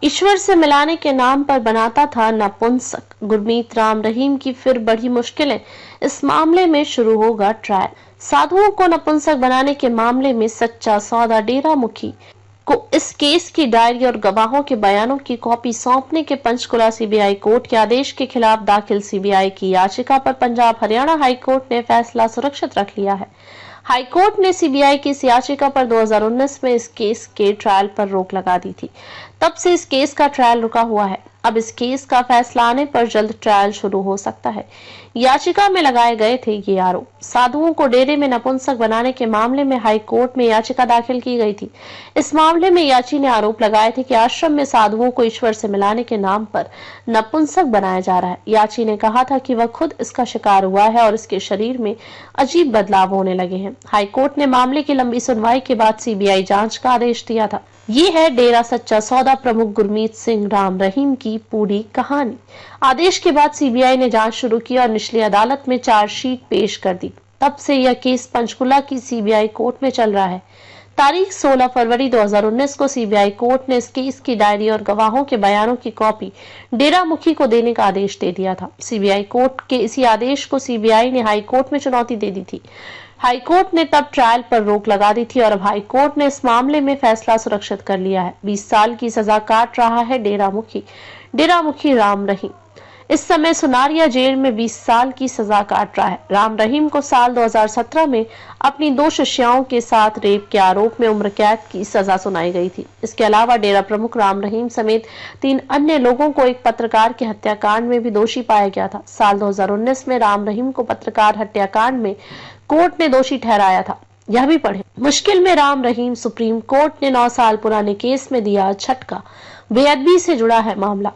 ईश्वर से मिलाने के नाम पर बनाता था नपुंसक। गुरमीत राम रहीम की फिर बढ़ी मुश्किलें। इस मामले में शुरू होगा ट्रायल। साधुओं को नपुंसक बनाने के मामले में सच्चा सौदा। डेरा मुखी को इस केस की डायरी और गवाहों के बयानों की कॉपी सौंपने के पंचकुला सीबीआई कोर्ट के आदेश के खिलाफ दाखिल सीबीआई की याचिका पर पंजाब हरियाणा हाईकोर्ट ने फैसला सुरक्षित रख लिया है। हाईकोर्ट ने सीबीआई की इस याचिका पर 2019 में इस केस के ट्रायल पर रोक लगा दी थी। तब से इस केस का ट्रायल रुका हुआ है। अब इस केस का फैसला आने पर जल्द ट्रायल शुरू हो सकता है। याचिका में लगाए गए थे ये आरोप। साधुओं को डेरे में नपुंसक बनाने के मामले में हाई कोर्ट में याचिका दाखिल की गई थी। इस मामले में याची ने आरोप लगाए थे कि आश्रम में साधुओं को ईश्वर से मिलाने के नाम पर नपुंसक बनाया जा रहा है। याची ने कहा था कि वह खुद इसका शिकार हुआ है और इसके शरीर में अजीब बदलाव होने लगे हैं। हाईकोर्ट ने मामले की लंबी सुनवाई के बाद सीबीआई जांच का आदेश दिया था। ये है डेरा सच्चा सौदा प्रमुख गुरमीत सिंह राम रहीम की पूरी कहानी। आदेश के बाद सीबीआई ने जांच शुरू की और निचली अदालत में चार्जशीट पेश कर दी। तब से यह केस पंचकुला की सीबीआई कोर्ट में चल रहा है। तारीख 16 फरवरी 2019 को सीबीआई कोर्ट ने इस केस की डायरी और गवाहों के बयानों की कॉपी डेरा मुखी को देने का आदेश दे दिया था। सीबीआई कोर्ट के इसी आदेश को सीबीआई ने हाई कोर्ट में चुनौती दे दी थी। हाईकोर्ट ने तब ट्रायल पर रोक लगा दी थी और अब हाईकोर्ट ने इस मामले में फैसला सुरक्षित कर लिया है। 20 साल की सजा काट रहा है डेरा मुखी राम रहीम। इस समय सुनारिया जेल में 20 साल की सजा काट रहा है। राम रहीम को साल 2017 में अपनी 2 शिष्याओं के साथ रेप के आरोप में उम्र कैद की सजा सुनाई गई थी। इसके अलावा डेरा प्रमुख राम रहीम समेत 3 अन्य लोगों को एक पत्रकार के हत्याकांड में भी दोषी पाया गया था। साल 2019 में राम रहीम को पत्रकार हत्याकांड में कोर्ट ने दोषी ठहराया था। यह भी पढ़े। मुश्किल में राम रहीम, सुप्रीम कोर्ट ने 9 साल पुराने केस में दिया झटका। बेअदबी से जुड़ा है मामला।